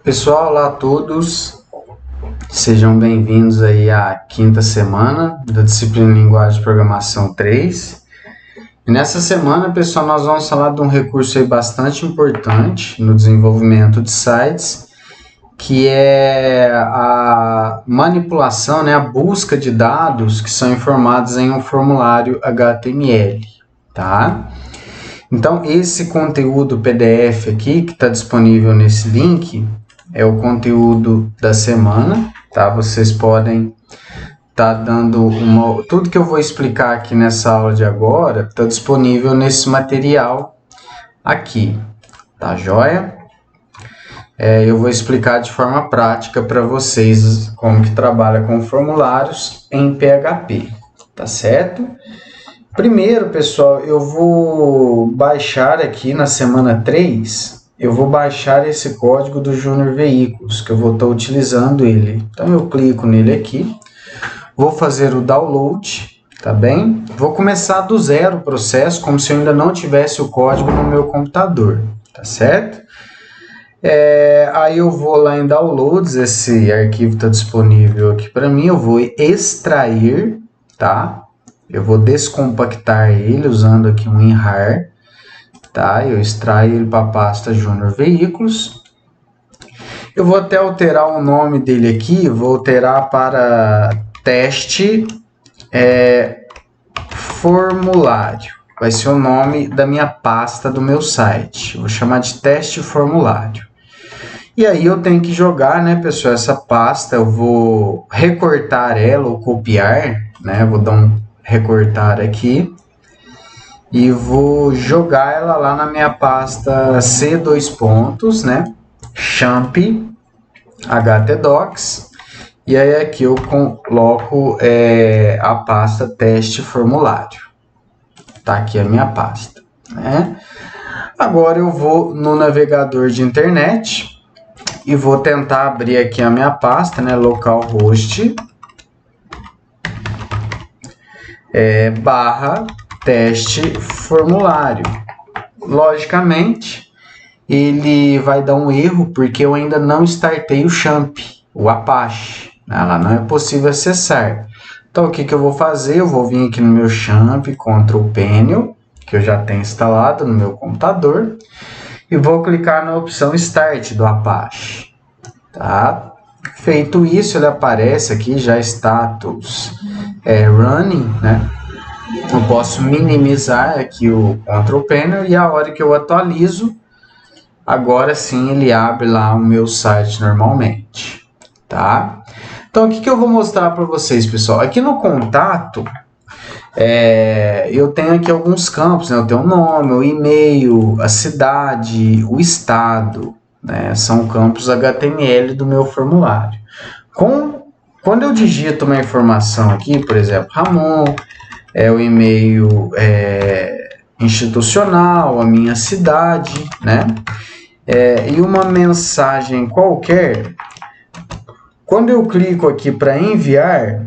Pessoal, olá a todos, sejam bem-vindos aí à quinta semana da disciplina Linguagem de Programação 3. E nessa semana, pessoal, nós vamos falar de um recurso aí bastante importante no desenvolvimento de sites, que é a manipulação, a busca de dados que são informados em um formulário HTML, tá? Então, esse conteúdo PDF aqui, que está disponível nesse link, é o conteúdo da semana, tá? Vocês podem estar dando tudo que eu vou explicar aqui nessa aula de agora, está disponível nesse material aqui, tá joia? Eu vou explicar de forma prática para vocês como que trabalha com formulários em PHP, tá certo? Primeiro, pessoal, eu vou baixar aqui na semana 3, eu vou baixar esse código do Junior Veículos, que eu vou estar utilizando ele. Então, eu clico nele aqui, vou fazer o download, tá bem? Vou começar do zero o processo, como se eu ainda não tivesse o código no meu computador, tá certo? Aí eu vou lá em downloads, esse arquivo está disponível aqui para mim, eu vou extrair, tá? Eu vou descompactar ele usando aqui um WinRAR, tá? Eu extraio ele para a pasta Junior Veículos. Eu vou até alterar o nome dele aqui, vou alterar para teste formulário. Vai ser o nome da minha pasta do meu site. Eu vou chamar de teste formulário. E aí eu tenho que jogar, né, pessoal, essa pasta, eu vou recortar ela ou copiar, né? Vou dar um recortar aqui e vou jogar ela lá na minha pasta C2 né, champ htdocs, e aí aqui eu coloco a pasta teste formulário, tá aqui a minha pasta, né? Agora eu vou no navegador de internet e vou tentar abrir aqui a minha pasta, né, localhost barra teste formulário. Logicamente, ele vai dar um erro porque eu ainda não startei o champ, o Apache. Ela não é possível acessar. Então, o que eu vou fazer? Eu vou vir aqui no meu champ, Ctrl Panel, que eu já tenho instalado no meu computador, e vou clicar na opção Start do Apache. Tá? Feito isso, ele aparece aqui já status running, né? Eu posso minimizar aqui o Control Panel e a hora que eu atualizo, agora sim ele abre lá o meu site normalmente, tá? Então, o que eu vou mostrar para vocês, pessoal? Aqui no contato, eu tenho aqui alguns campos, né? Eu tenho o nome, o e-mail, a cidade, o estado, né? São campos HTML do meu formulário. Quando eu digito uma informação aqui, por exemplo, Ramon, o e-mail institucional, a minha cidade, né? E uma mensagem qualquer, quando eu clico aqui para enviar,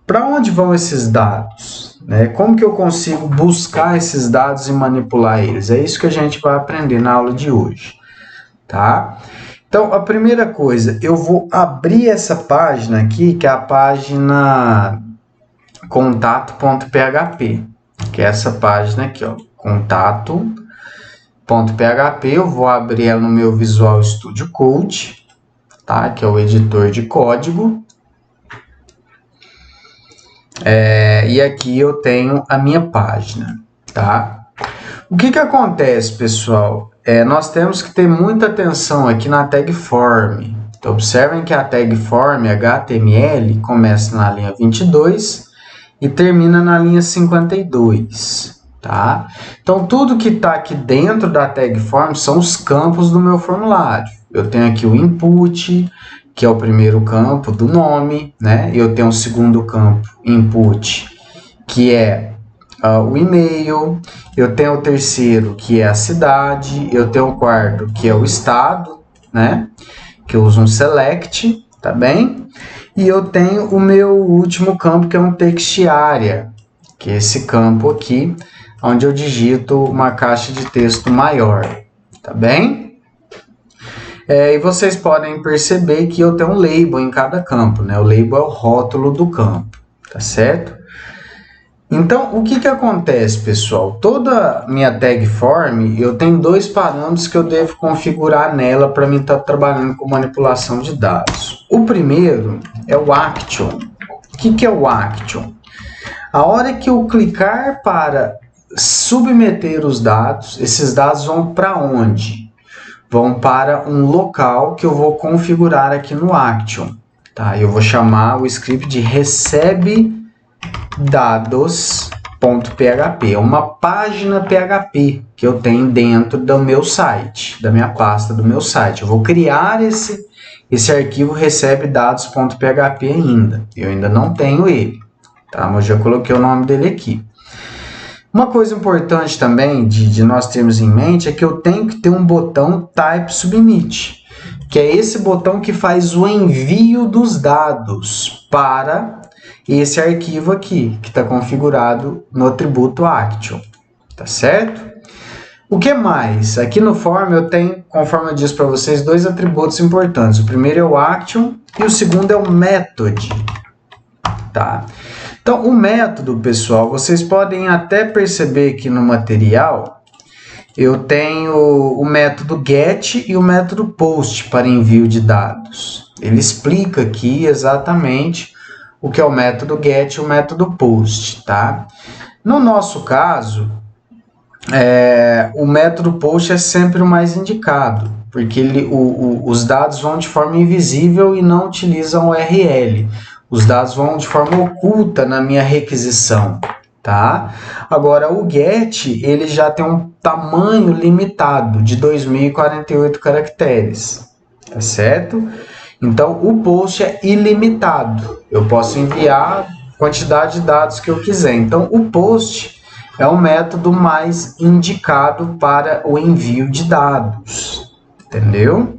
para onde vão esses dados? Né? Como que eu consigo buscar esses dados e manipular eles? É isso que a gente vai aprender na aula de hoje, tá? Então, a primeira coisa, eu vou abrir essa página aqui, que é a página contato.php, que é essa página aqui, ó, contato.php. Eu vou abrir ela no meu Visual Studio Code, tá? Que é o editor de código. E aqui eu tenho a minha página, tá? O que acontece, pessoal? Nós temos que ter muita atenção aqui na tag form. Então, observem que a tag form HTML começa na linha 22 e termina na linha 52, tá? Então, tudo que está aqui dentro da tag form são os campos do meu formulário. Eu tenho aqui o input, que é o primeiro campo do nome, né? Eu tenho o segundo campo, input, que é o e-mail. Eu tenho o terceiro, que é a cidade. Eu tenho o quarto, que é o estado, né? Que eu uso um select, tá bem? E eu tenho o meu último campo, que é um text area, que é esse campo aqui, onde eu digito uma caixa de texto maior, tá bem? E vocês podem perceber que eu tenho um label em cada campo, né? O label é o rótulo do campo, tá certo? Então, o que acontece, pessoal? Toda minha tag form, eu tenho dois parâmetros que eu devo configurar nela para mim estar trabalhando com manipulação de dados. O primeiro é o action. O que é o action? A hora que eu clicar para submeter os dados, esses dados vão para onde? Vão para um local que eu vou configurar aqui no action. Tá? Eu vou chamar o script de recebe dados.php, é uma página PHP que eu tenho dentro do meu site, da minha pasta do meu site. Eu vou criar esse arquivo recebe dados.php ainda. Eu ainda não tenho ele, tá? Mas eu já coloquei o nome dele aqui. Uma coisa importante também de nós termos em mente é que eu tenho que ter um botão Type Submit, que é esse botão que faz o envio dos dados para esse arquivo aqui, que está configurado no atributo action, tá certo? O que mais? Aqui no form eu tenho, conforme eu disse para vocês, dois atributos importantes. O primeiro é o action e o segundo é o method, tá? Então, o método, pessoal, vocês podem até perceber que no material eu tenho o método get e o método post para envio de dados. Ele explica aqui exatamente o que é o método get e o método post, tá? No nosso caso, o método post é sempre o mais indicado, porque os dados vão de forma invisível e não utilizam URL. Os dados vão de forma oculta na minha requisição, tá? Agora, o get, ele já tem um tamanho limitado de 2048 caracteres, tá certo? Então, o post é ilimitado. Eu posso enviar a quantidade de dados que eu quiser. Então, o post é o método mais indicado para o envio de dados. Entendeu?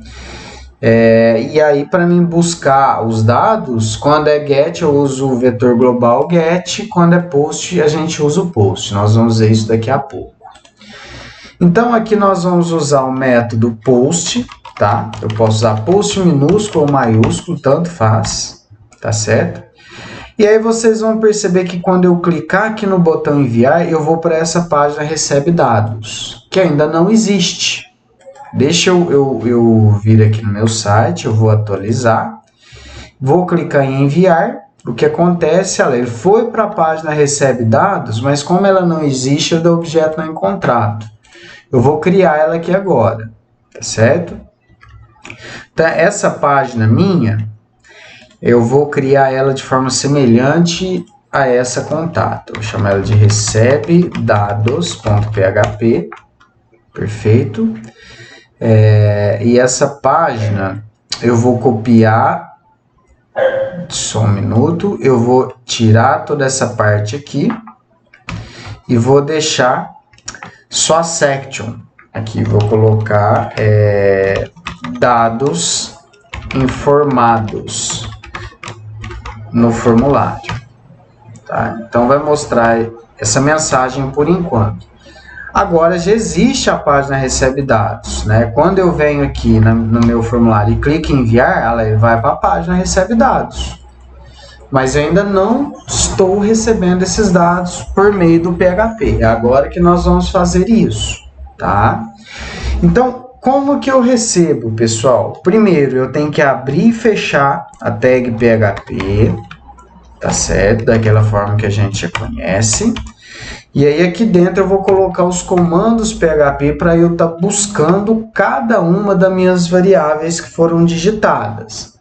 E aí, para mim buscar os dados, quando é get, eu uso o vetor global get. Quando é post, a gente usa o post. Nós vamos ver isso daqui a pouco. Então, aqui nós vamos usar o método post. Tá? Eu posso usar post minúsculo ou maiúsculo, tanto faz, tá certo? E aí vocês vão perceber que quando eu clicar aqui no botão enviar, eu vou para essa página recebe dados, que ainda não existe. Deixa eu vir aqui no meu site, eu vou atualizar, vou clicar em enviar. O que acontece? Ele foi para a página recebe dados, mas como ela não existe, é do objeto não encontrado. Eu vou criar ela aqui agora, tá certo? Então, essa página minha, eu vou criar ela de forma semelhante a essa contato. Vou chamar ela de recebe dados.php, perfeito. E essa página eu vou copiar, só um minuto, eu vou tirar toda essa parte aqui e vou deixar só a section. Aqui vou colocar dados informados no formulário. Tá? Então, vai mostrar essa mensagem por enquanto. Agora, já existe a página recebe dados, né? Quando eu venho aqui no meu formulário e clico em enviar, ela vai para a página recebe dados. Mas eu ainda não estou recebendo esses dados por meio do PHP. É agora que nós vamos fazer isso, tá? Então, como que eu recebo, pessoal? Primeiro, eu tenho que abrir e fechar a tag PHP, tá certo? Daquela forma que a gente já conhece. E aí, aqui dentro, eu vou colocar os comandos PHP para eu estar buscando cada uma das minhas variáveis que foram digitadas,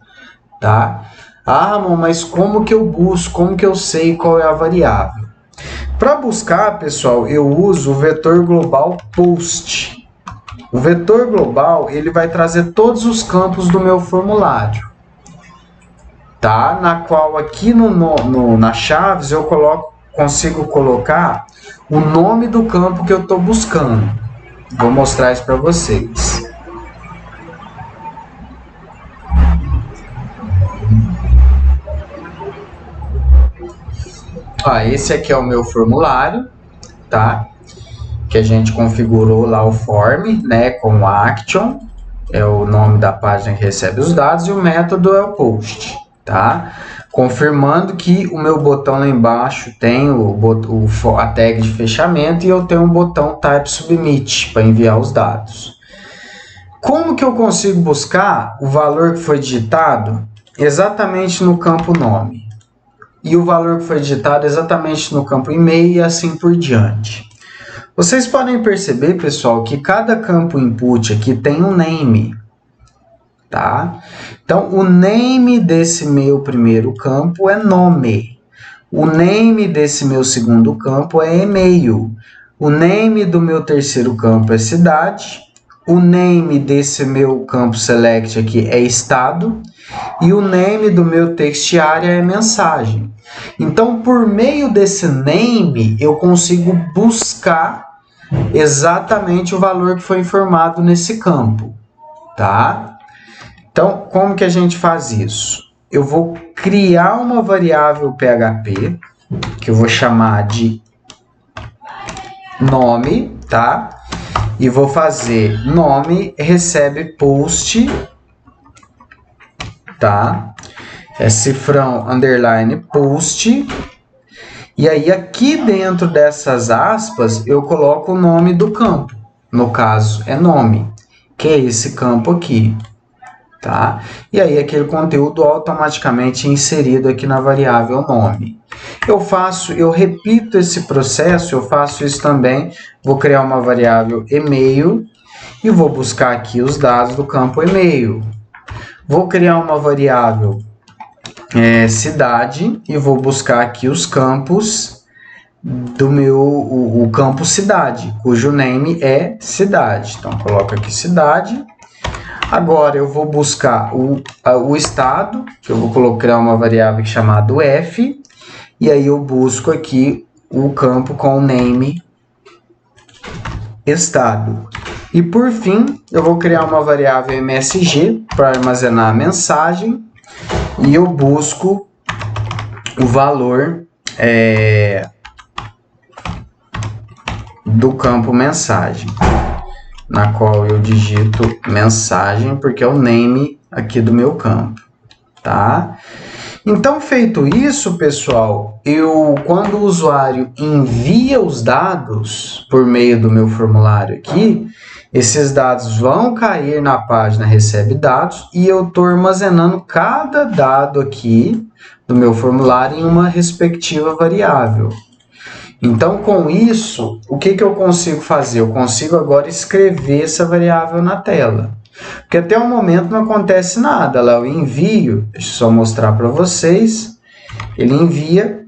tá? Ah, Ramon, mas como que eu busco? Como que eu sei qual é a variável? Para buscar, pessoal, eu uso o vetor global post. O vetor global, ele vai trazer todos os campos do meu formulário, tá? Na qual aqui na chaves eu consigo colocar o nome do campo que eu estou buscando. Vou mostrar isso para vocês. Esse aqui é o meu formulário, tá? Que a gente configurou lá o form, né, com o action. é o nome da página que recebe os dados, e o método é o post, tá? Confirmando que o meu botão lá embaixo tem a tag de fechamento e eu tenho um botão Type Submit para enviar os dados. Como que eu consigo buscar o valor que foi digitado exatamente no campo nome? E o valor que foi digitado exatamente no campo e-mail e assim por diante. Vocês podem perceber, pessoal, que cada campo input aqui tem um name, tá? Então, o name desse meu primeiro campo é nome. O name desse meu segundo campo é e-mail. O name do meu terceiro campo é cidade. O name desse meu campo select aqui é estado. E o name do meu text area é mensagem. Então, por meio desse name, eu consigo buscar exatamente o valor que foi informado nesse campo, tá? Então, como que a gente faz isso? Eu vou criar uma variável PHP, que eu vou chamar de nome, tá? E vou fazer nome recebe post, tá? É cifrão underline post. E aí, aqui dentro dessas aspas, eu coloco o nome do campo. No caso, é nome, que é esse campo aqui, tá? E aí, aquele conteúdo automaticamente inserido aqui na variável nome. Eu repito esse processo, eu faço isso também. Vou criar uma variável e-mail e vou buscar aqui os dados do campo e-mail. Vou criar uma variável cidade e vou buscar aqui os campos do o campo cidade, cujo name é cidade. Então, coloco aqui cidade. Agora, eu vou buscar o estado, que eu vou criar uma variável chamada f, e aí eu busco aqui o campo com o name estado. E, por fim, eu vou criar uma variável msg para armazenar a mensagem, e eu busco o valor do campo mensagem, na qual eu digito mensagem, porque é o name aqui do meu campo, tá? Então, feito isso, pessoal, quando o usuário envia os dados por meio do meu formulário aqui, esses dados vão cair na página recebe dados e eu estou armazenando cada dado aqui do meu formulário em uma respectiva variável. Então, com isso, o que eu consigo fazer? Eu consigo agora escrever essa variável na tela. Porque até o momento não acontece nada. Lá eu envio, deixa eu só mostrar para vocês, ele envia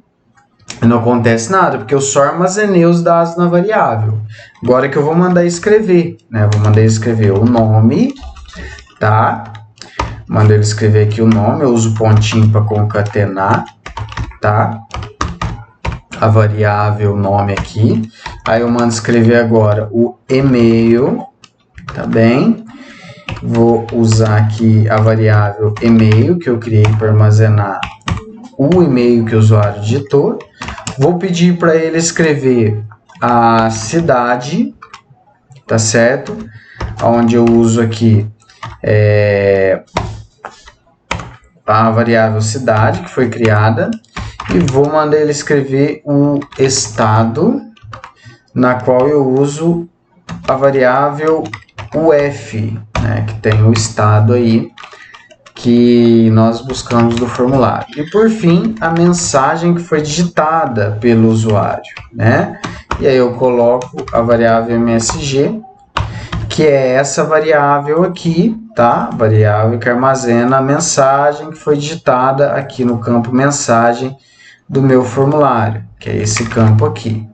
e não acontece nada, porque eu só armazenei os dados na variável. Agora que eu vou mandar escrever, né? Vou mandar escrever o nome, tá? Mando ele escrever aqui o nome, eu uso pontinho para concatenar, tá? A variável nome aqui. Aí eu mando escrever agora o e-mail, tá bem? Vou usar aqui a variável e-mail que eu criei para armazenar o e-mail que o usuário digitou. Vou pedir para ele escrever a cidade, tá certo? Onde eu uso aqui a variável cidade que foi criada. E vou mandar ele escrever o estado, na qual eu uso a variável UF, né, que tem o estado aí que nós buscamos do formulário. E por fim, a mensagem que foi digitada pelo usuário, né? E aí eu coloco a variável MSG, que é essa variável aqui, tá? Variável que armazena a mensagem que foi digitada aqui no campo mensagem do meu formulário, que é esse campo aqui,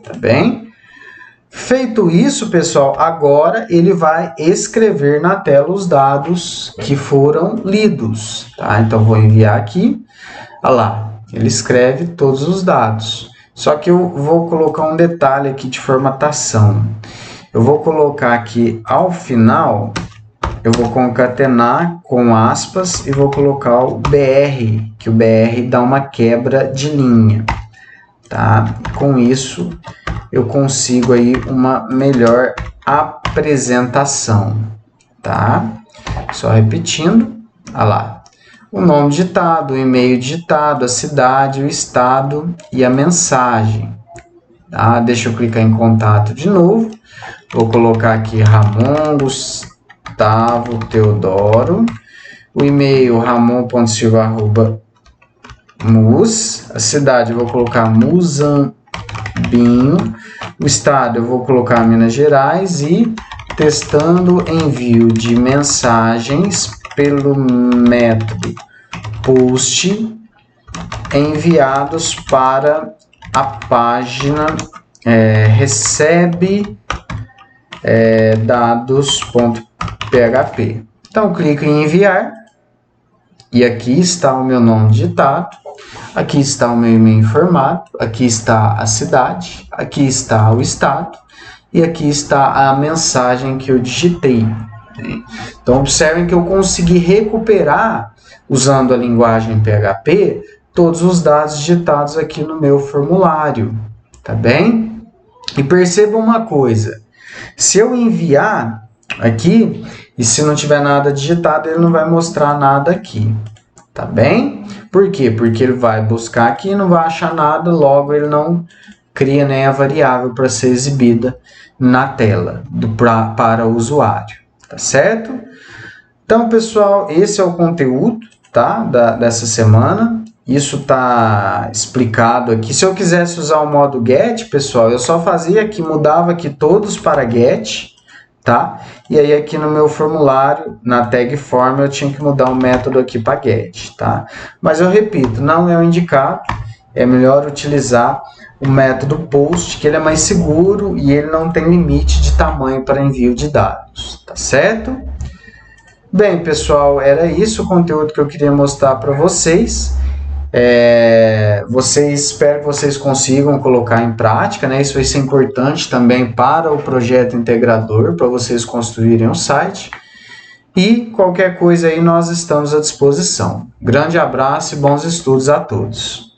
tá bem? Feito isso, pessoal, agora ele vai escrever na tela os dados que foram lidos, tá? Então, vou enviar aqui, olha lá, ele escreve todos os dados. Só que eu vou colocar um detalhe aqui de formatação. Eu vou colocar aqui ao final, eu vou concatenar com aspas e vou colocar o BR, que o BR dá uma quebra de linha, tá? Com isso, eu consigo aí uma melhor apresentação, tá? Só repetindo, olha lá. O nome digitado, o e-mail digitado, a cidade, o estado e a mensagem. Tá? Deixa eu clicar em contato de novo. Vou colocar aqui Ramon Gustavo Teodoro. O e-mail ramon.silva@mus. A cidade eu vou colocar Muzambinho. O estado eu vou colocar Minas Gerais. E testando envio de mensagens pelo método post enviados para a página recebe dados.php. Então, clico em enviar e aqui está o meu nome digitado, aqui está o meu e-mail informado, aqui está a cidade, aqui está o estado e aqui está a mensagem que eu digitei. Então, observem que eu consegui recuperar, usando a linguagem PHP, todos os dados digitados aqui no meu formulário, tá bem? E percebam uma coisa, se eu enviar aqui, e se não tiver nada digitado, ele não vai mostrar nada aqui, tá bem? Por quê? Porque ele vai buscar aqui e não vai achar nada, logo ele não cria nem a variável para ser exibida na tela para o usuário, tá certo? Então, pessoal, esse é o conteúdo, tá? Dessa semana. Isso está explicado aqui. Se eu quisesse usar o modo get, pessoal, eu só fazia aqui, mudava aqui todos para get, tá? E aí aqui no meu formulário, na tag form, eu tinha que mudar o método aqui para get, tá? Mas eu repito, não é o indicado, é melhor utilizar o método post, que ele é mais seguro e ele não tem limite de tamanho para envio de dados, tá certo? Bem, pessoal, era isso o conteúdo que eu queria mostrar para vocês. Espero que vocês consigam colocar em prática, né? Isso vai ser importante também para o projeto integrador, para vocês construírem um site. E qualquer coisa aí nós estamos à disposição. Grande abraço e bons estudos a todos.